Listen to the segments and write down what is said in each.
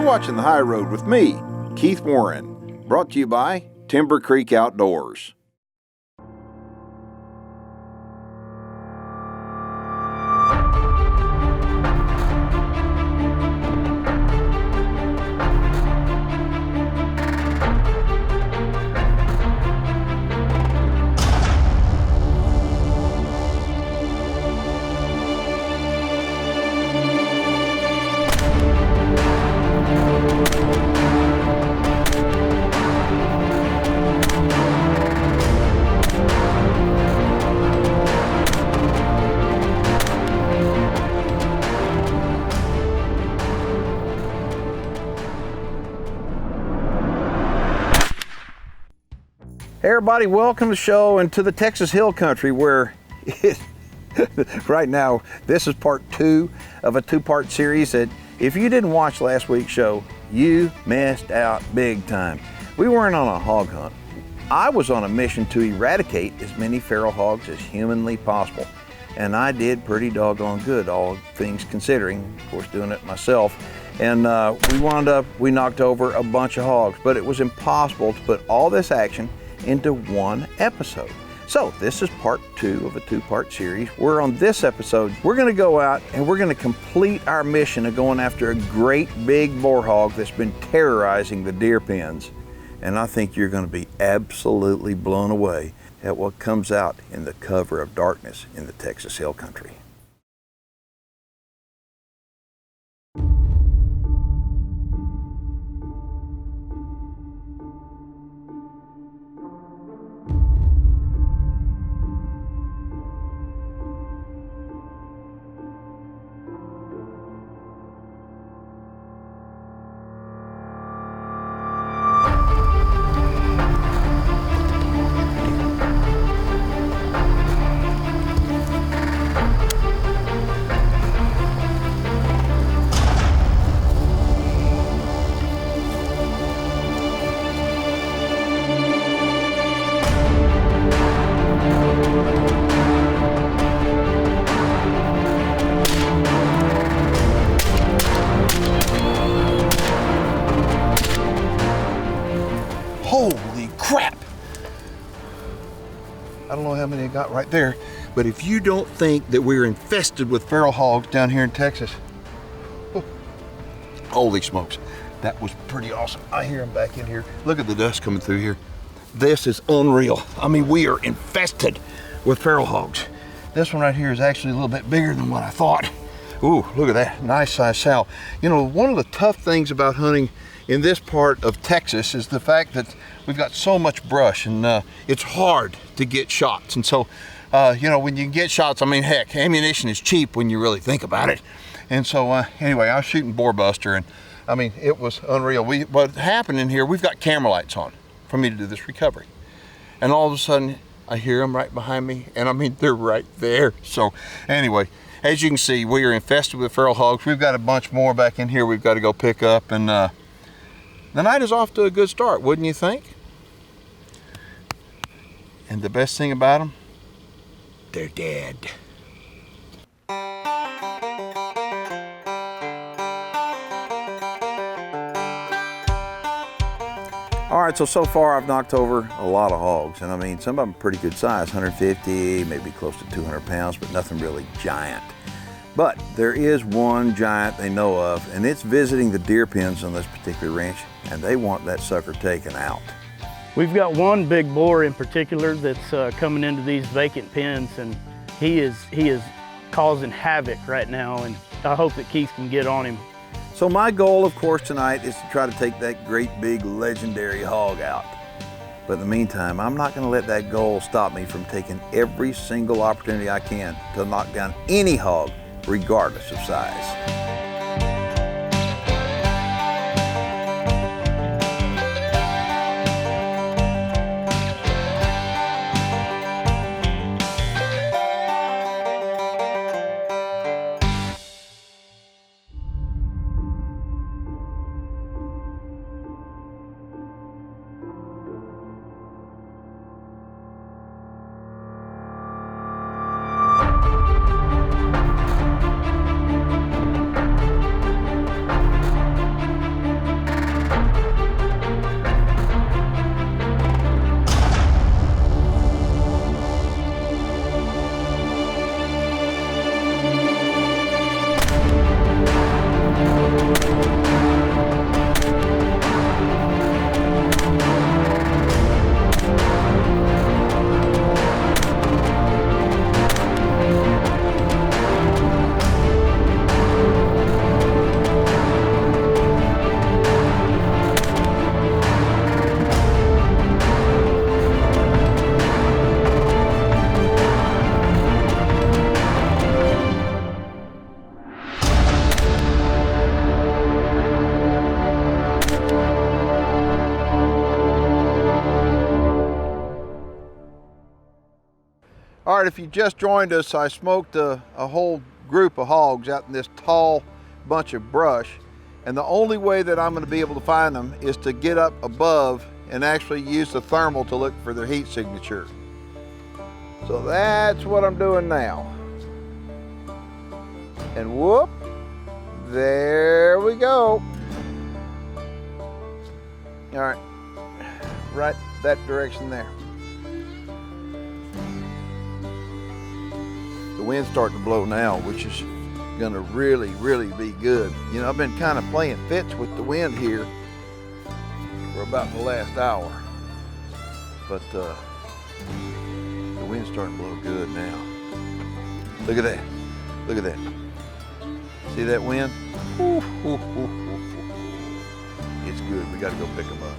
watching The High Road with me, Keith Warren, brought to you by Timber Creek Outdoors. Hey everybody, welcome to the show and to the Texas Hill Country where right now this is part 2 of a 2-part series that if you didn't watch last week's show, you missed out big time. We weren't on a hog hunt. I was on a mission to eradicate as many feral hogs as humanly possible. And I did pretty doggone good, all things considering, of course doing it myself. And we knocked over a bunch of hogs, but it was impossible to put all this action into one episode. So this is part 2 of a 2-part series. We're on this episode, we're gonna go out and we're gonna complete our mission of going after a great big boar hog that's been terrorizing the deer pens. And I think you're gonna be absolutely blown away at what comes out in the cover of darkness in the Texas Hill Country. Holy crap! I don't know how many I got right there, but if you don't think that we're infested with feral hogs down here in Texas, holy smokes, that was pretty awesome. I hear them back in here. Look at the dust coming through here. This is unreal. I mean, we are infested with feral hogs. This one right here is actually a little bit bigger than what I thought. Ooh, look at that, nice size sow. You know, one of the tough things about hunting in this part of Texas is the fact that we've got so much brush and it's hard to get shots. And so, you know, when you get shots, I mean, heck, ammunition is cheap when you really think about it. And so anyway, I was shooting boar buster and I mean, it was unreal. What happened in here, we've got camera lights on for me to do this recovery. And all of a sudden I hear them right behind me and I mean, they're right there. So anyway, as you can see, we are infested with feral hogs. We've got a bunch more back in here we've got to go pick up, and the night is off to a good start, wouldn't you think? And the best thing about them, they're dead. All right, so far I've knocked over a lot of hogs, and I mean, some of them pretty good size, 150, maybe close to 200 pounds, but nothing really giant. But there is one giant they know of, and it's visiting the deer pens on this particular ranch, and they want that sucker taken out. We've got one big boar in particular that's coming into these vacant pens, and he is causing havoc right now, and I hope that Keith can get on him. So my goal, of course, tonight is to try to take that great big legendary hog out. But in the meantime, I'm not gonna let that goal stop me from taking every single opportunity I can to knock down any hog, regardless of size. All right, if you just joined us, I smoked a whole group of hogs out in this tall bunch of brush, and the only way that I'm going to be able to find them is to get up above and actually use the thermal to look for their heat signature. So that's what I'm doing now. And whoop, there we go. All right, right that direction there. The wind's starting to blow now, which is gonna really, really be good. You know, I've been kind of playing fetch with the wind here for about the last hour, but the wind's starting to blow good now. Look at that, look at that. See that wind? Ooh, ooh, ooh, ooh, ooh. It's good, we gotta go pick them up.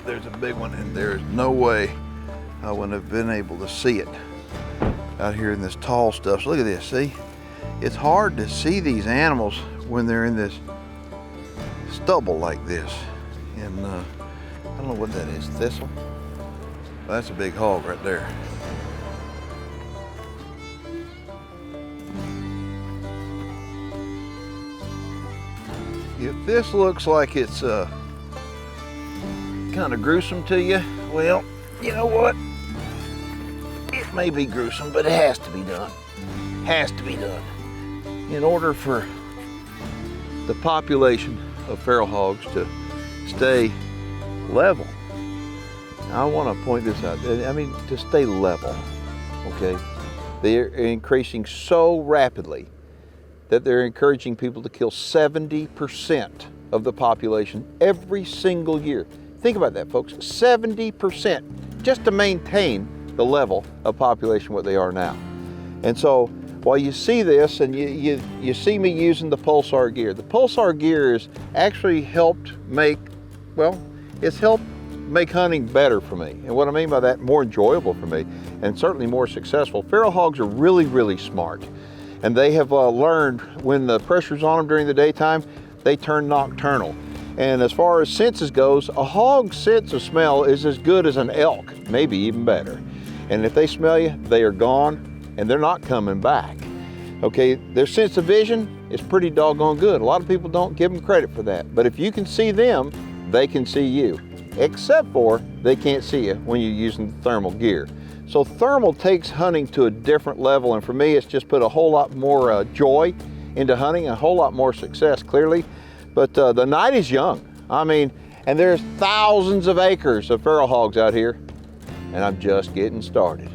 There's a big one, and there's no way I wouldn't have been able to see it out here in this tall stuff. So look at this, see? It's hard to see these animals when they're in this stubble like this. And I don't know what that is, thistle? Well, that's a big hog right there. If this looks like it's kind of gruesome to you, well, you know what? It may be gruesome, but it has to be done. Has to be done. In order for the population of feral hogs to stay level. Now, I want to point this out. I mean, to stay level, okay? They're increasing so rapidly that they're encouraging people to kill 70% of the population every single year. Think about that, folks, 70% just to maintain the level of population what they are now. And so while you see this and you see me using the pulsar gear, the pulsar gear has actually helped make, well, it's helped make hunting better for me. And what I mean by that, more enjoyable for me and certainly more successful. Feral hogs are really, really smart. And they have learned when the pressure's on them during the daytime, they turn nocturnal. And as far as senses goes, a hog's sense of smell is as good as an elk, maybe even better. And if they smell you, they are gone and they're not coming back. Okay, their sense of vision is pretty doggone good. A lot of people don't give them credit for that. But if you can see them, they can see you. Except for they can't see you when you're using the thermal gear. So thermal takes hunting to a different level, and for me, it's just put a whole lot more joy into hunting, a whole lot more success, clearly. But the night is young. I mean, and there's thousands of acres of feral hogs out here, and I'm just getting started.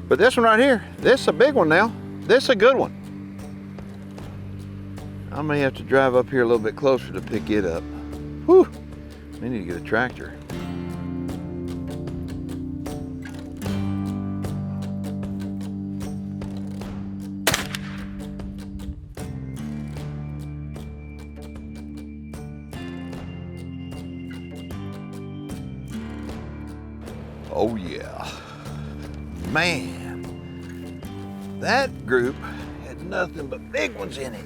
But this one right here, this is a big one now. This is a good one. I may have to drive up here a little bit closer to pick it up. Whew, we need to get a tractor. Oh yeah, man, that group had nothing but big ones in it.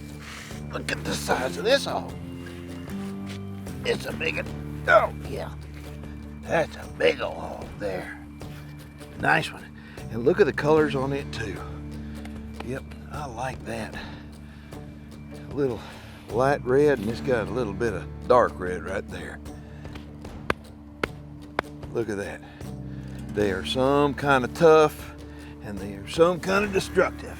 Look at the size of this hog. It's a big one. Oh yeah, that's a big old hog there. Nice one. And look at the colors on it too. Yep, I like that. A little light red, and it's got a little bit of dark red right there. Look at that. They are some kind of tough, and they are some kind of destructive.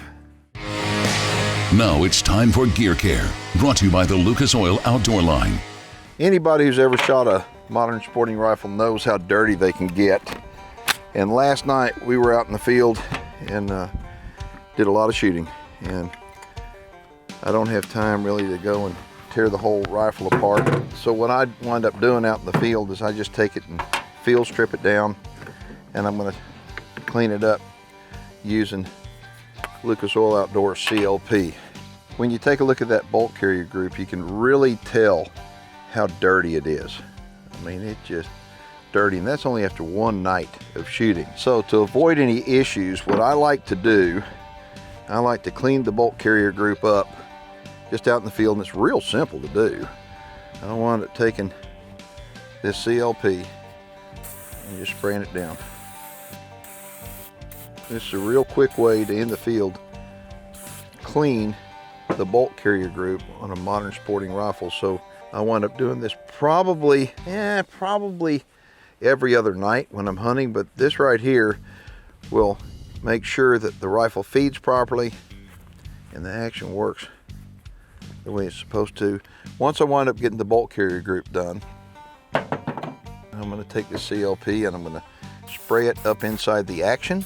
Now it's time for Gear Care, brought to you by the Lucas Oil Outdoor Line. Anybody who's ever shot a modern sporting rifle knows how dirty they can get. And last night we were out in the field and did a lot of shooting. And I don't have time really to go and tear the whole rifle apart. So what I wind up doing out in the field is I just take it and field strip it down, and I'm gonna clean it up using Lucas Oil Outdoors CLP. When you take a look at that bolt carrier group, you can really tell how dirty it is. I mean, it's just dirty, and that's only after one night of shooting. So to avoid any issues, what I like to do, I like to clean the bolt carrier group up just out in the field, and it's real simple to do. I wound up taking this CLP and just spraying it down. This is a real quick way to, in the field, clean the bolt carrier group on a modern sporting rifle. So I wind up doing this probably every other night when I'm hunting, but this right here will make sure that the rifle feeds properly and the action works the way it's supposed to. Once I wind up getting the bolt carrier group done, I'm going to take this CLP and I'm going to spray it up inside the action.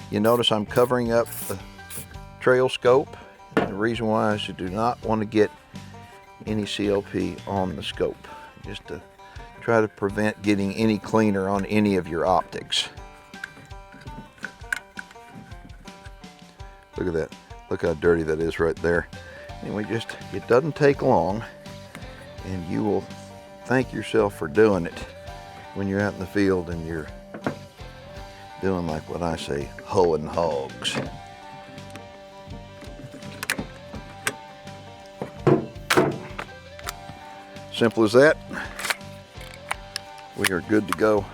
You notice I'm covering up the trail scope. The reason why is you do not want to get any CLP on the scope, just to try to prevent getting any cleaner on any of your optics. Look at that. Look how dirty that is right there. Anyway, it doesn't take long, and you will thank yourself for doing it when you're out in the field and you're doing like what I say, hoeing hogs. Simple as that. We are good to go,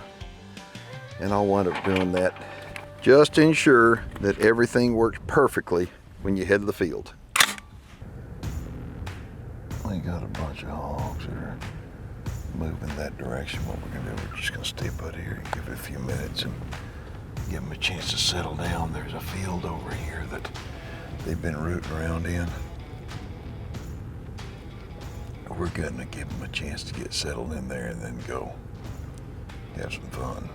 and I'll wind up doing that just to ensure that everything works perfectly when you head to the field. We got a bunch of hogs that are moving that direction. What we're gonna do, we're just gonna stay put here and give it a few minutes and give them a chance to settle down. There's a field over here that they've been rooting around in. We're gonna give them a chance to get settled in there and then go have some fun.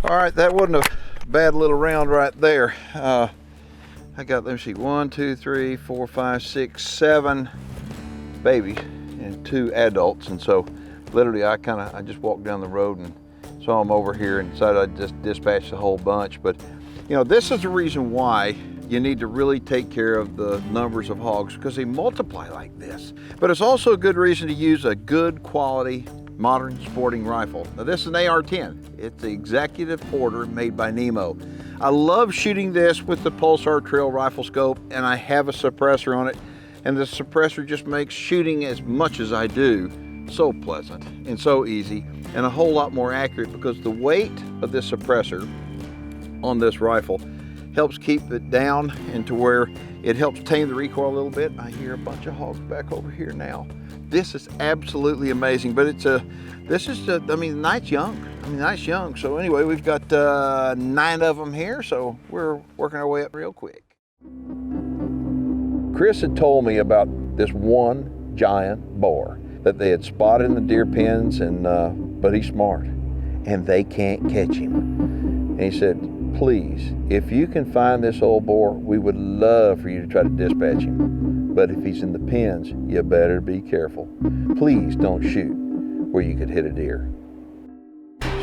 All right, that wasn't a bad little round right there. I got, let me see, 1, 2, 3, 4, 5, 6, 7 babies and 2 adults. And so literally I just walked down the road and saw them over here and decided I'd just dispatch the whole bunch. But you know, this is the reason why you need to really take care of the numbers of hogs, because they multiply like this. But it's also a good reason to use a good quality modern sporting rifle. Now this is an AR-10. It's the executive order made by Nemo. I love shooting this with the Pulsar trail rifle scope, and I have a suppressor on it, and the suppressor just makes shooting as much as I do so pleasant and so easy and a whole lot more accurate, because the weight of this suppressor on this rifle helps keep it down and to where it helps tame the recoil a little bit. I hear a bunch of hogs back over here now. This is absolutely amazing, but I mean, the night's young. So anyway, we've got 9 of them here, so we're working our way up real quick. Chris had told me about this one giant boar that they had spotted in the deer pens, and but he's smart, and they can't catch him. And he said, please, if you can find this old boar, we would love for you to try to dispatch him. But if he's in the pens, you better be careful. Please don't shoot where you could hit a deer.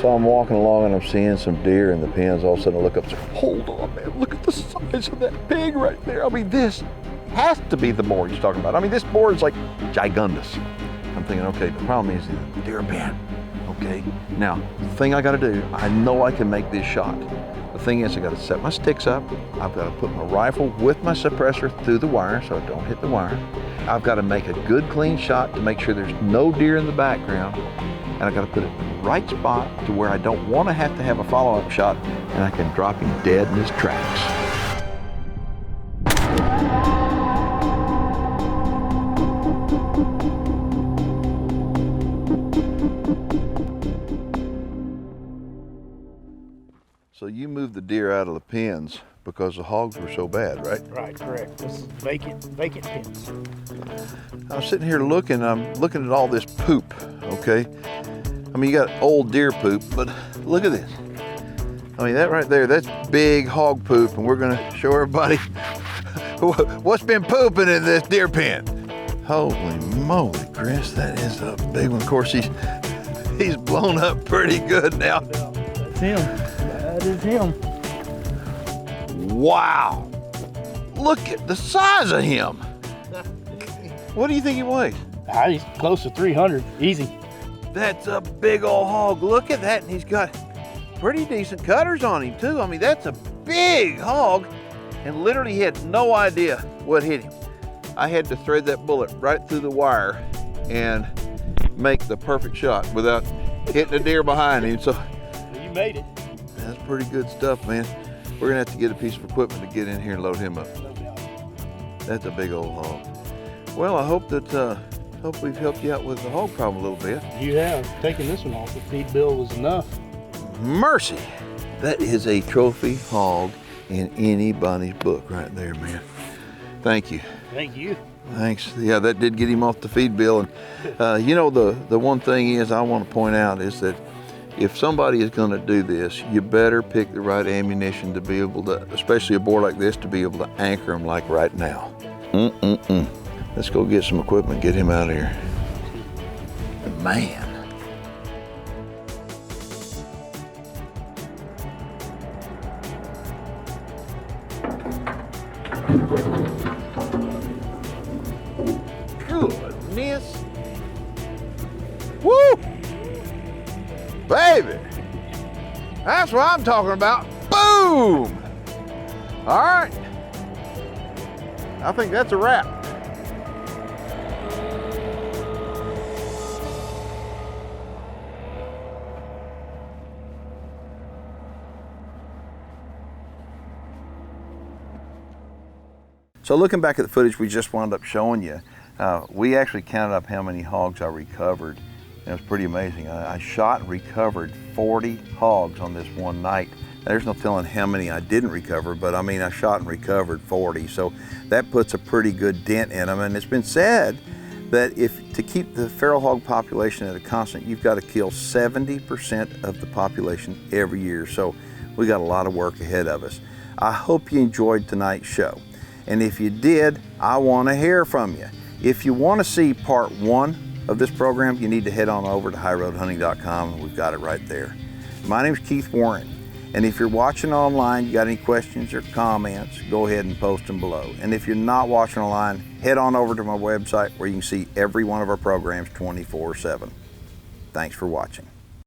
So I'm walking along and I'm seeing some deer in the pens. All of a sudden I look up and say, hold on, man, look at the size of that pig right there. I mean, this has to be the boar he's talking about. I mean, this boar is like gigundous. I'm thinking, okay, the problem is the deer pen. Okay, now the thing I gotta do, I know I can make this shot. The thing is, I gotta set my sticks up. I've gotta put my rifle with my suppressor through the wire so I don't hit the wire. I've gotta make a good clean shot to make sure there's no deer in the background. And I gotta put it in the right spot to where I don't wanna have to have a follow-up shot, and I can drop him dead in his tracks. So you moved the deer out of the pens because the hogs were so bad, right? Right, correct. This is vacant pens. I was sitting here looking, I'm looking at all this poop, okay? I mean, you got old deer poop, but look at this. I mean, that right there, that's big hog poop, and we're gonna show everybody what's been pooping in this deer pen. Holy moly, Chris, that is a big one. Of course, he's blown up pretty good now. That's him. That is him. Wow. Look at the size of him. What do you think he weighs? He's close to 300, easy. That's a big old hog. Look at that, and he's got pretty decent cutters on him too. I mean, that's a big hog, and literally he had no idea what hit him. I had to thread that bullet right through the wire and make the perfect shot without hitting the deer behind him. So You made it. that's pretty good stuff, man. We're gonna have to get a piece of equipment to get in here and load him up. No doubt. That's a big old hog. Well, I hope that hope we've helped you out with the hog problem a little bit. You have. Taking this one off, the feed bill was enough. Mercy, that is a trophy hog in anybody's book right there, man. Thank you. Thank you. Thanks. Yeah, that did get him off the feed bill. And you know, the one thing is I want to point out is that if somebody is going to do this, you better pick the right ammunition to be able to, especially a boar like this, to be able to anchor him like right now. Let's go get some equipment, get him out of here. Man. Goodness. Woo! Baby. That's what I'm talking about. Boom! All right. I think that's a wrap. So looking back at the footage we just wound up showing you, we actually counted up how many hogs I recovered. And it was pretty amazing. I shot and recovered 40 hogs on this one night. Now, there's no telling how many I didn't recover, but I mean, I shot and recovered 40. So that puts a pretty good dent in them. And it's been said that to keep the feral hog population at a constant, you've got to kill 70% of the population every year. So we got a lot of work ahead of us. I hope you enjoyed tonight's show. And if you did, I want to hear from you. If you want to see part 1 of this program, you need to head on over to highroadhunting.com. We've got it right there. My name's Keith Warren, and if you're watching online, you got any questions or comments, go ahead and post them below. And if you're not watching online, head on over to my website where you can see every one of our programs 24/7. Thanks for watching.